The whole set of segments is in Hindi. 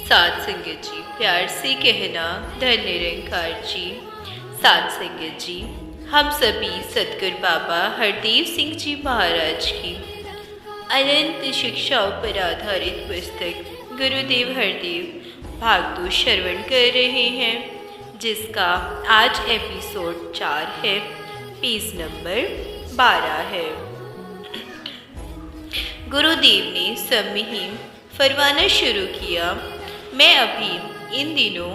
सात संगत जी, प्यार से कहना धन निरंकार जी। सात संगत जी, हम सभी सतगुरु बाबा हरदेव सिंह जी महाराज की अनंत शिक्षाओं पर आधारित पुस्तक गुरुदेव हरदेव भाग 2 श्रवण कर रहे हैं, जिसका आज एपिसोड 4 है। पेज नंबर 12 है। गुरुदेव ने समहीम फरमाना शुरू किया, मैं अभी इन दिनों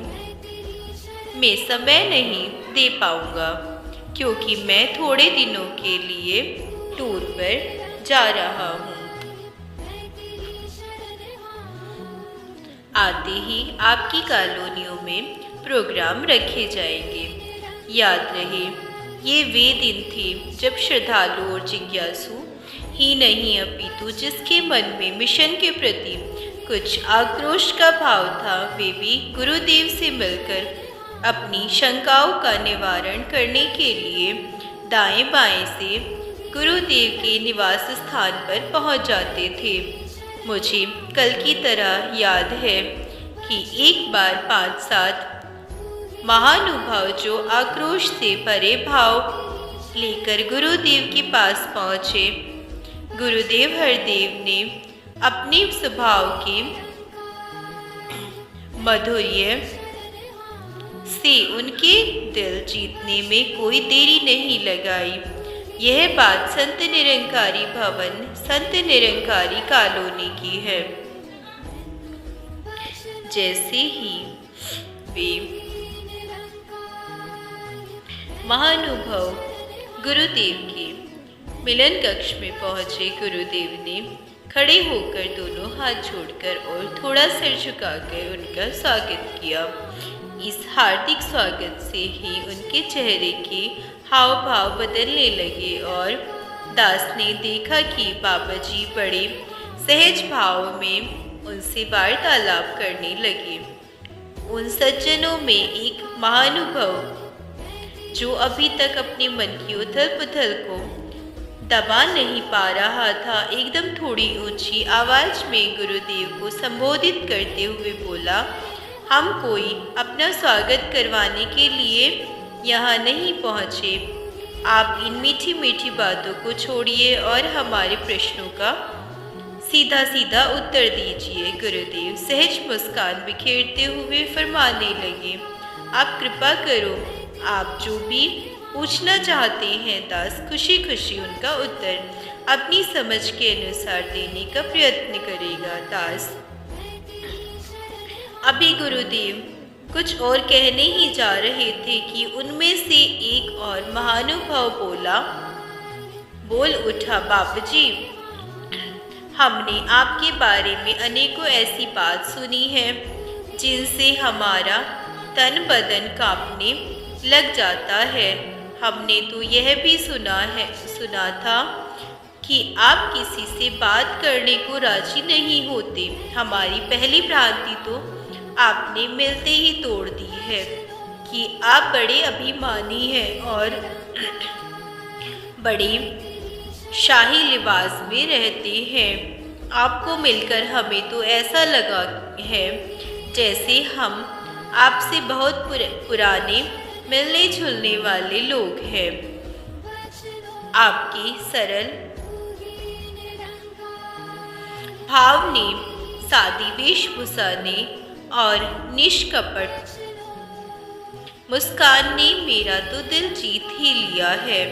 में समय नहीं दे पाऊंगा, क्योंकि मैं थोड़े दिनों के लिए टूर पर जा रहा हूँ। आते ही आपकी कॉलोनियों में प्रोग्राम रखे जाएंगे। याद रहे, ये वे दिन थे जब श्रद्धालु और जिज्ञासु ही नहीं अपितु जिसके मन में मिशन के प्रति कुछ आक्रोश का भाव था, वे भी गुरुदेव से मिलकर अपनी शंकाओं का निवारण करने के लिए दाएं बाएं से गुरुदेव के निवास स्थान पर पहुंच जाते थे। मुझे कल की तरह याद है कि एक बार 5-7 महानुभाव जो आक्रोश से भरे भाव लेकर गुरुदेव के पास पहुँचे। गुरुदेव हरदेव ने अपने स्वभाव के माधुर्य से उनके दिल जीतने में कोई देरी नहीं लगाई। यह बात संत निरंकारी भवन, संत निरंकारी कॉलोनी की है। जैसे ही वे महानुभव गुरुदेव के मिलन कक्ष में पहुंचे, गुरुदेव ने खड़े होकर दोनों हाथ जोड़कर और थोड़ा सिर झुकाकर उनका स्वागत किया। इस हार्दिक स्वागत से ही उनके चेहरे के हाव भाव बदलने लगे और दास ने देखा कि बाबा जी बड़े सहज भाव में उनसे वार्तालाप करने लगे। उन सज्जनों में एक महानुभव जो अभी तक अपने मन की उथल पुथल को दबा नहीं पा रहा था, एकदम थोड़ी ऊंची आवाज में गुरुदेव को संबोधित करते हुए बोला, हम कोई अपना स्वागत करवाने के लिए यहाँ नहीं पहुँचे। आप इन मीठी मीठी बातों को छोड़िए और हमारे प्रश्नों का सीधा सीधा उत्तर दीजिए। गुरुदेव सहज मुस्कान बिखेरते हुए फरमाने लगे, आप कृपा करो, आप जो भी पूछना चाहते हैं। दास खुशी खुशी उनका उत्तर अपनी समझ के अनुसार देने का प्रयत्न करेगा। दास अभी गुरुदेव कुछ और कहने ही जा रहे थे कि उनमें से एक और महानुभाव बोल उठा, बाबूजी, हमने आपके बारे में अनेकों ऐसी बात सुनी है जिनसे हमारा तन बदन कांपने लग जाता है। हमने तो यह भी सुना था कि आप किसी से बात करने को राजी नहीं होते। हमारी पहली भ्रांति तो आपने मिलते ही तोड़ दी है कि आप बड़े अभिमानी हैं और बड़े शाही लिबास में रहते हैं। आपको मिलकर हमें तो ऐसा लगा है जैसे हम आपसे बहुत पुराने मिलने जुलने वाले लोग हैं। आपकी सरल भाव ने, सादी वेशभूषा ने और निष्कपट मुस्कान ने मेरा तो दिल जीत ही लिया है।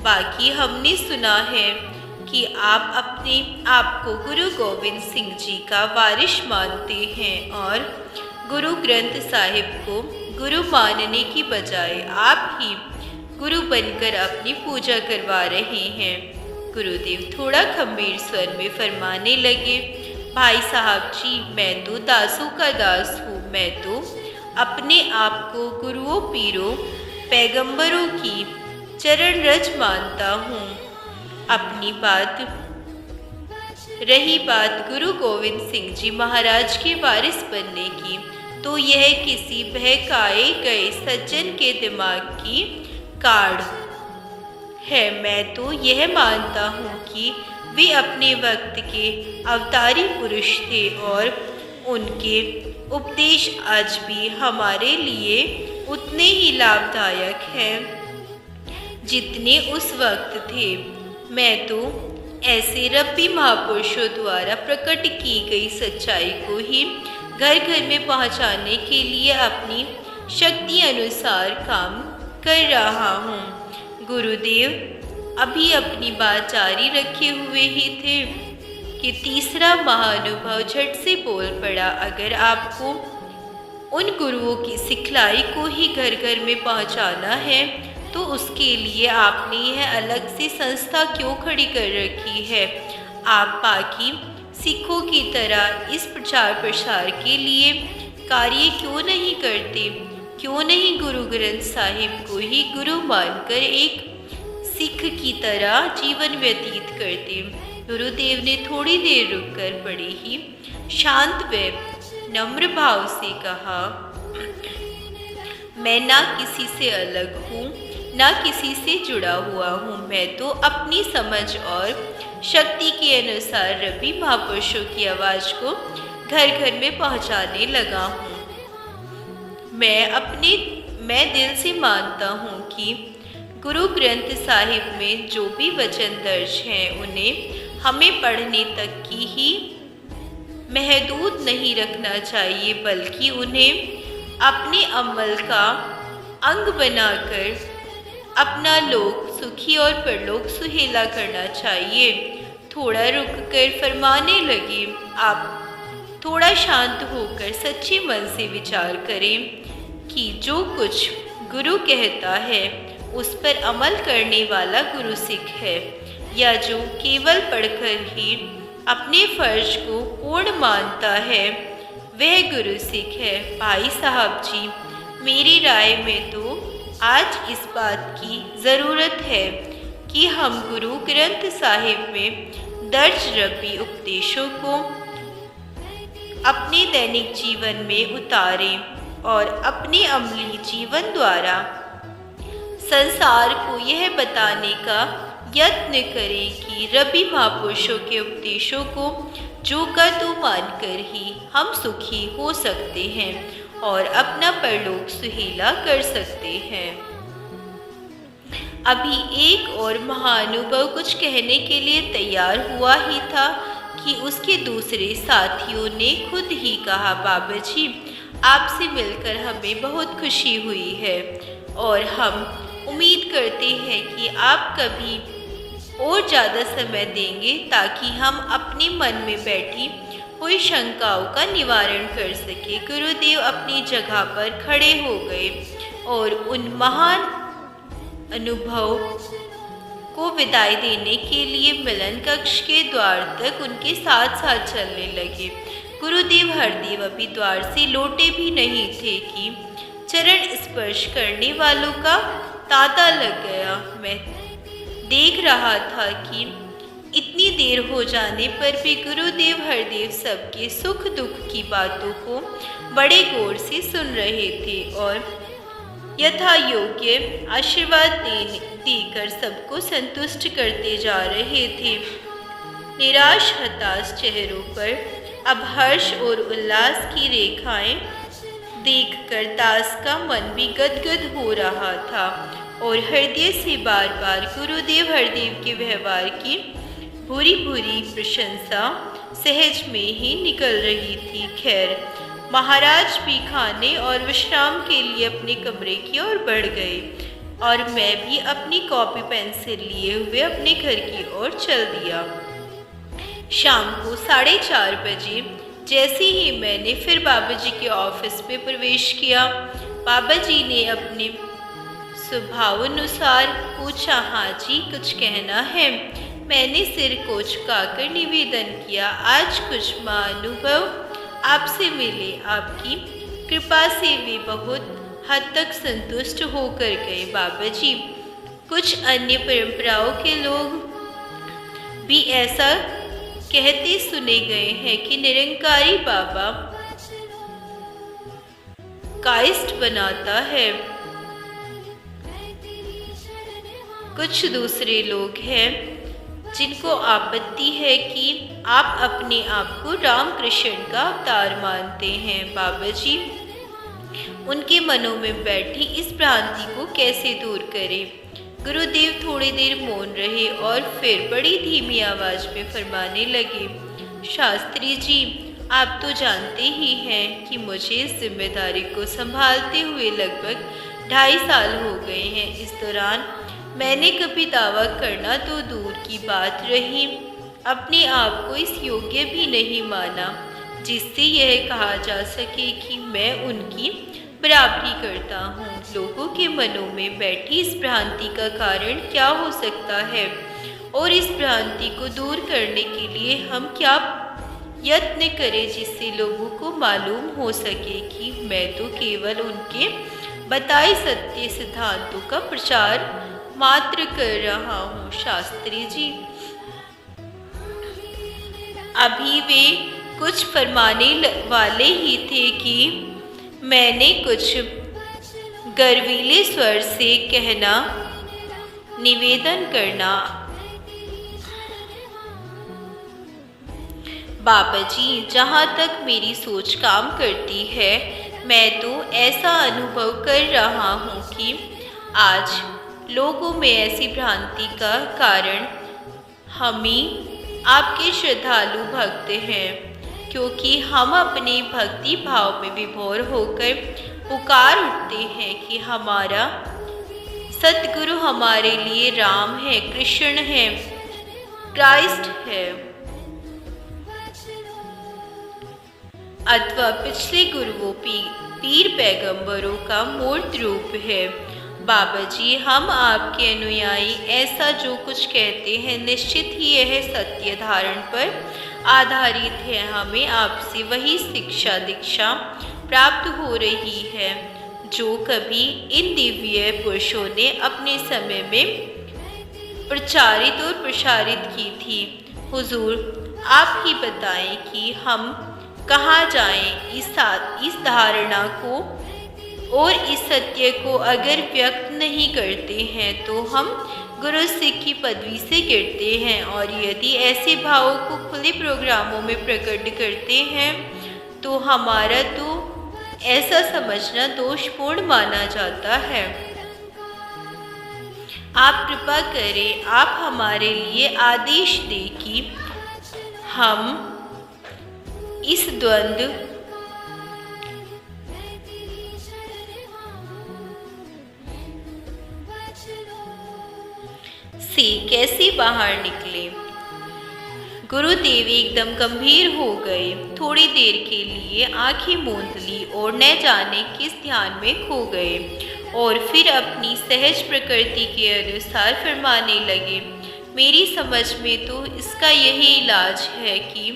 बाकी हमने सुना है कि आप अपने आप को गुरु गोविंद सिंह जी का वारिस मानते हैं और गुरु ग्रंथ साहिब को गुरु मानने की बजाय आप ही गुरु बनकर अपनी पूजा करवा रहे हैं। गुरुदेव थोड़ा गंभीर स्वर में फरमाने लगे, भाई साहब जी, मैं तो दासों का दास हूँ। मैं तो अपने आप को गुरुओं, पीरों, पैगंबरों की चरण रज मानता हूँ। अपनी बात रही बात गुरु गोविंद सिंह जी महाराज के वारिस बनने की, तो यह किसी बहकाए गए सज्जन के दिमाग की काढ़ है। मैं तो यह मानता हूँ कि वे अपने वक्त के अवतारी पुरुष थे और उनके उपदेश आज भी हमारे लिए उतने ही लाभदायक हैं जितने उस वक्त थे। मैं तो ऐसे रब्बी महापुरुषों द्वारा प्रकट की गई सच्चाई को ही घर घर में पहुंचाने के लिए अपनी शक्ति अनुसार काम कर रहा हूँ। गुरुदेव अभी अपनी बात जारी रखे हुए ही थे कि तीसरा महानुभव झट से बोल पड़ा, अगर आपको उन गुरुओं की सिखलाई को ही घर घर में पहुंचाना है तो उसके लिए आपने यह अलग से संस्था क्यों खड़ी कर रखी है? आप बाकी सिखों की तरह इस प्रचार प्रसार के लिए कार्य क्यों नहीं करते? क्यों नहीं गुरु ग्रंथ साहिब को ही गुरु मानकर एक सिख की तरह जीवन व्यतीत करते? गुरुदेव ने थोड़ी देर रुककर बड़े ही शांत व नम्र भाव से कहा, मैं ना किसी से अलग हूँ ना किसी से जुड़ा हुआ हूँ। मैं तो अपनी समझ और शक्ति के अनुसार रब्बी महापुरुषों की आवाज़ को घर घर में पहुँचाने लगा हूँ। मैं दिल से मानता हूँ कि गुरु ग्रंथ साहिब में जो भी वचन दर्ज हैं उन्हें हमें पढ़ने तक की ही महदूद नहीं रखना चाहिए, बल्कि उन्हें अपने अमल का अंग बनाकर अपना लोक सुखी और परलोक सुहेला करना चाहिए। थोड़ा रुककर फरमाने लगे, आप थोड़ा शांत होकर सच्चे मन से विचार करें कि जो कुछ गुरु कहता है उस पर अमल करने वाला गुरु सिख है, या जो केवल पढ़कर ही अपने फर्ज को पूर्ण मानता है वह गुरु सिख है। भाई साहब जी, मेरी राय में तो आज इस बात की ज़रूरत है कि हम गुरु ग्रंथ साहिब में दर्ज रब्बी उपदेशों को अपने दैनिक जीवन में उतारें और अपने अमली जीवन द्वारा संसार को यह बताने का यत्न करें कि रब्बी महापुरुषों के उपदेशों को जो का तो मानकर ही हम सुखी हो सकते हैं और अपना परलोक सुहेला कर सकते हैं। अभी एक और महानुभव कुछ कहने के लिए तैयार हुआ ही था कि उसके दूसरे साथियों ने खुद ही कहा, बाबा जी, आपसे मिलकर हमें बहुत खुशी हुई है और हम उम्मीद करते हैं कि आप कभी और ज़्यादा समय देंगे ताकि हम अपने मन में बैठी हुई शंकाओं का निवारण कर सके। गुरुदेव अपनी जगह पर खड़े हो गए और उन महान अनुभव को विदाई देने के लिए मिलन कक्ष के द्वार तक उनके साथ साथ चलने लगे। गुरुदेव हरदेव अभी द्वार से लौटे भी नहीं थे कि चरण स्पर्श करने वालों का तांता लग गया। मैं देख रहा था कि इतनी देर हो जाने पर भी गुरुदेव हरदेव सबके सुख दुख की बातों को बड़े गौर से सुन रहे थे और यथा योग्य आशीर्वाद देकर सबको संतुष्ट करते जा रहे थे। निराश हताश चेहरों पर अब हर्ष और उल्लास की रेखाएं देखकर दास का मन भी गदगद हो रहा था और हृदय से बार बार गुरुदेव हरदेव के व्यवहार की भूरी भूरी प्रशंसा सहज में ही निकल रही थी। खैर, महाराज भी खाने और विश्राम के लिए अपने कमरे की ओर बढ़ गए और मैं भी अपनी कॉपी पेंसिल लिए हुए अपने घर की ओर चल दिया। शाम को 4:30 बजे जैसे ही मैंने फिर बाबा जी के ऑफिस में प्रवेश किया, बाबा जी ने अपने स्वभावानुसार पूछा, हाँ जी, कुछ कहना है? मैंने सिर को झुकाकर निवेदन किया, आज कुछ महानुभव आपसे मिले, आपकी कृपा से वे बहुत हद तक संतुष्ट होकर गए। बाबा जी, कुछ अन्य परंपराओं के लोग भी ऐसा कहते सुने गए हैं कि निरंकारी बाबा काइस्ट बनाता है। कुछ दूसरे लोग हैं जिनको आपत्ति है कि आप अपने आप को रामकृष्ण का अवतार मानते हैं। बाबा जी उनके मनों में बैठी इस भ्रांति को कैसे दूर करें? गुरुदेव थोड़ी देर मौन रहे और फिर बड़ी धीमी आवाज में फरमाने लगे, शास्त्री जी, आप तो जानते ही हैं कि मुझे इस जिम्मेदारी को संभालते हुए लगभग 2.5 साल हो गए हैं। इस दौरान मैंने कभी दावा करना तो दूर की बात रही, अपने आप को इस योग्य भी नहीं माना जिससे यह कहा जा सके कि मैं उनकी बराबरी करता हूँ। लोगों के मनों में बैठी इस भ्रांति का कारण क्या हो सकता है और इस भ्रांति को दूर करने के लिए हम क्या यत्न करें जिससे लोगों को मालूम हो सके कि मैं तो केवल उनके बताए सत्य सिद्धांतों का प्रचार मात्र कर रहा हूँ। शास्त्री जी अभी वे कुछ फरमाने वाले ही थे कि मैंने कुछ गर्वीले स्वर से कहना, निवेदन करना, बाबा जी, जहाँ तक मेरी सोच काम करती है, मैं तो ऐसा अनुभव कर रहा हूँ कि आज लोगों में ऐसी भ्रांति का कारण हम ही आपके श्रद्धालु भक्त हैं, क्योंकि हम अपने भक्ति भाव में विभोर होकर पुकार उठते हैं कि हमारा सतगुरु हमारे लिए राम है, कृष्ण है, क्राइस्ट है, अथवा पिछले गुरुओं पीर पैगंबरों का मूर्त रूप है। बाबा जी, हम आपके अनुयायी ऐसा जो कुछ कहते हैं निश्चित ही यह सत्य धारण पर आधारित है। हमें आपसे वही शिक्षा दीक्षा प्राप्त हो रही है जो कभी इन दिव्य पुरुषों ने अपने समय में प्रचारित और प्रसारित की थी। हुजूर, आप ही बताएं कि हम कहाँ जाएं? इस धारणा को और इस सत्य को अगर व्यक्त नहीं करते हैं तो हम गुरु सिख की पदवी से गिरते हैं, और यदि ऐसे भावों को खुले प्रोग्रामों में प्रकट करते हैं तो हमारा तो ऐसा समझना दोषपूर्ण माना जाता है। आप कृपा करें, आप हमारे लिए आदेश दें कि हम इस द्वंद्व से कैसे बाहर निकले। गुरुदेव एकदम गंभीर हो गए, थोड़ी देर के लिए आंखें मूंद ली और न जाने किस ध्यान में खो गए, और फिर अपनी सहज प्रकृति के अनुसार फरमाने लगे, मेरी समझ में तो इसका यही इलाज है कि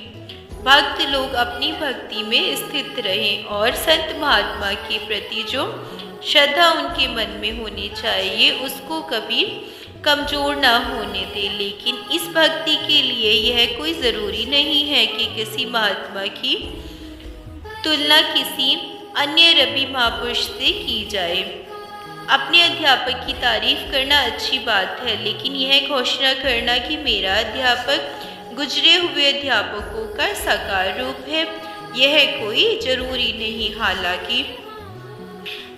भक्त लोग अपनी भक्ति में स्थित रहें और संत महात्मा के प्रति जो श्रद्धा उनके मन में होनी चाहिए उसको कभी कमजोर ना होने दे। लेकिन इस भक्ति के लिए यह कोई ज़रूरी नहीं है कि किसी महात्मा की तुलना किसी अन्य रबी महापुरुष से की जाए। अपने अध्यापक की तारीफ करना अच्छी बात है, लेकिन यह घोषणा करना कि मेरा अध्यापक गुजरे हुए अध्यापकों का साकार रूप है, यह कोई जरूरी नहीं। हालांकि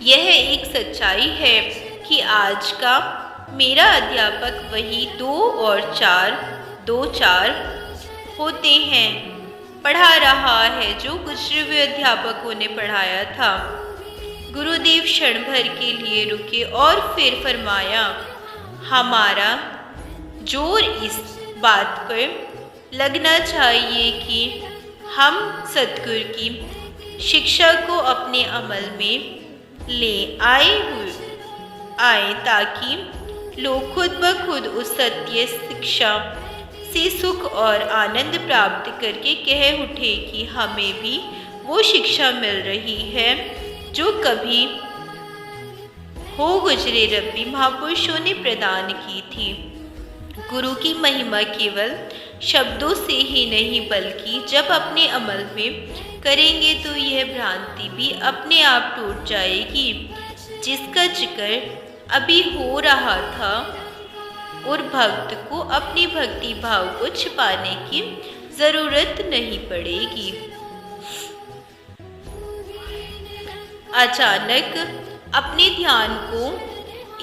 यह एक सच्चाई है कि आज का मेरा अध्यापक वही 2 और 4 होते हैं पढ़ा रहा है जो गुजरे हुए अध्यापकों ने पढ़ाया था। गुरुदेव क्षण भर के लिए रुके और फिर फरमाया, हमारा जोर इस बात पर लगना चाहिए कि हम सतगुरु की शिक्षा को अपने अमल में ले आए ताकि लोग खुद ब खुद उस सत्य शिक्षा से सुख और आनंद प्राप्त करके कह उठे कि हमें भी वो शिक्षा मिल रही है जो कभी हो गुजरे रब्बी महापुरुषों ने प्रदान की थी। गुरु की महिमा केवल शब्दों से ही नहीं बल्कि जब अपने अमल में करेंगे तो यह भ्रांति भी अपने आप टूट जाएगी जिसका जिक्र अभी हो रहा था, और भक्त को अपनी भक्ति भाव को छिपाने की जरूरत नहीं पड़ेगी। अचानक अपने ध्यान को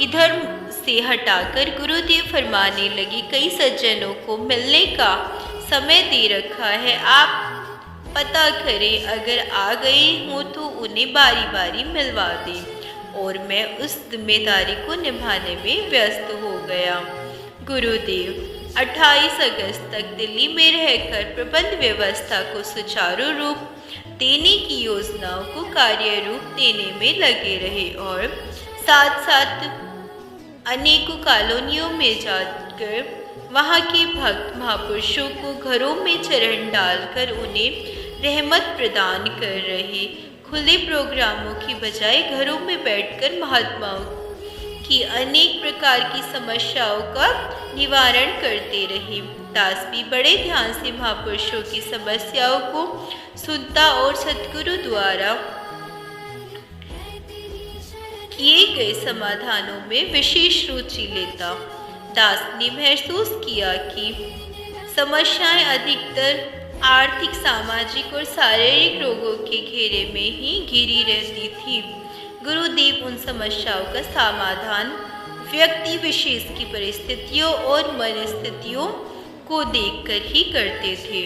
इधर से हटाकर गुरुदेव फरमाने लगे, कई सज्जनों को मिलने का समय दे रखा है, आप पता करें, अगर आ गए हों तो उन्हें बारी बारी मिलवा दें। और मैं उस जिम्मेदारी को निभाने में व्यस्त हो गया। गुरुदेव 28 अगस्त तक दिल्ली में रहकर प्रबंध व्यवस्था को सुचारू रूप देने की योजनाओं को कार्य रूप देने में लगे रहे और साथ साथ अनेकों कॉलोनियों में जाकर वहाँ के भक्त महापुरुषों को घरों में चरण डालकर उन्हें रहमत प्रदान कर रहे। खुले प्रोग्रामों की बजाय घरों में बैठकर महात्माओं की अनेक प्रकार की समस्याओं का निवारण करते रहे। दास भी बड़े ध्यान से महापुरुषों की समस्याओं को सुनता और सद्गुरु द्वारा किए गए समाधानों में विशेष रुचि लेता। दास ने महसूस किया कि समस्याएं अधिकतर आर्थिक, सामाजिक और शारीरिक रोगों के घेरे में ही घिरी रहती थी। गुरुदेव उन समस्याओं का समाधान व्यक्ति विशेष की परिस्थितियों और मनस्थितियों को देखकर ही करते थे।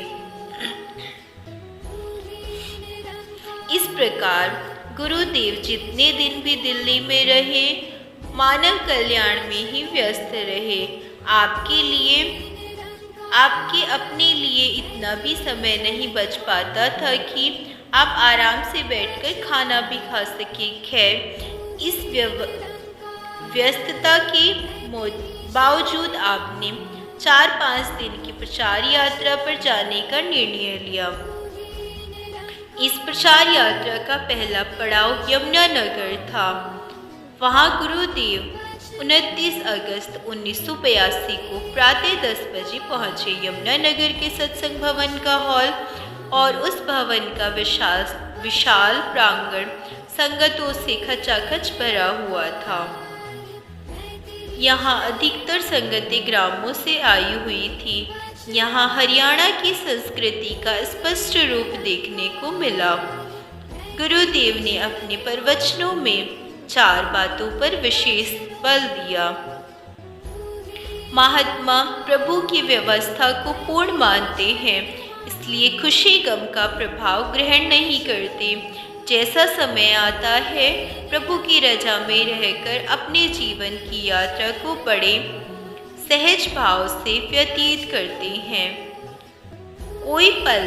इस प्रकार गुरुदेव जितने दिन भी दिल्ली में रहे, मानव कल्याण में ही व्यस्त रहे। आपके अपने लिए इतना भी समय नहीं बच पाता था कि आप आराम से बैठकर खाना भी खा सके। खैर, इस व्यस्तता के बावजूद आपने 4-5 दिन की प्रचार यात्रा पर जाने का निर्णय लिया। इस प्रचार यात्रा का पहला पड़ाव यमुनानगर था। वहाँ गुरुदेव 29 अगस्त 1982 को प्रातः 10 बजे पहुँचे। यमुनानगर के सत्संग भवन का हॉल और उस भवन का विशाल प्रांगण संगतों से खचाखच भरा हुआ था। यहाँ अधिकतर संगतें ग्रामों से आई हुई थी। यहाँ हरियाणा की संस्कृति का स्पष्ट रूप देखने को मिला। गुरुदेव ने अपने प्रवचनों में 4 बातों पर विशेष बल दिया। महात्मा प्रभु की व्यवस्था को पूर्ण मानते हैं, इसलिए खुशी गम का प्रभाव ग्रहण नहीं करते। जैसा समय आता है, प्रभु की रजा में रहकर अपने जीवन की यात्रा को बड़े सहज भाव से व्यतीत करते हैं। कोई पल,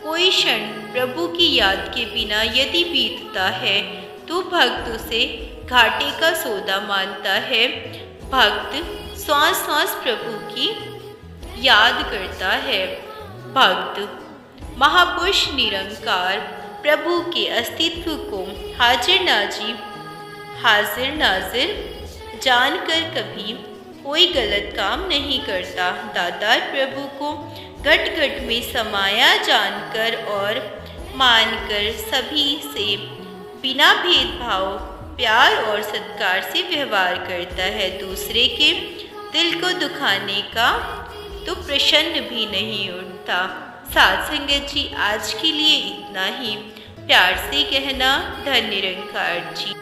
कोई क्षण प्रभु की याद के बिना यदि बीतता है तो भक्त उसे घाटे का सौदा मानता है। भक्त श्वास श्वास प्रभु की याद करता है। भक्त महापुरुष निरंकार प्रभु के अस्तित्व को हाजिर नाजिर जानकर कभी कोई गलत काम नहीं करता। दातार प्रभु को घट घट में समाया जानकर और मानकर सभी से बिना भेदभाव, प्यार और सत्कार से व्यवहार करता है। दूसरे के दिल को दुखाने का तो प्रश्न भी नहीं उठता। साथ संगत जी, आज के लिए इतना ही। प्यार से कहना, धन्य निरंकार जी।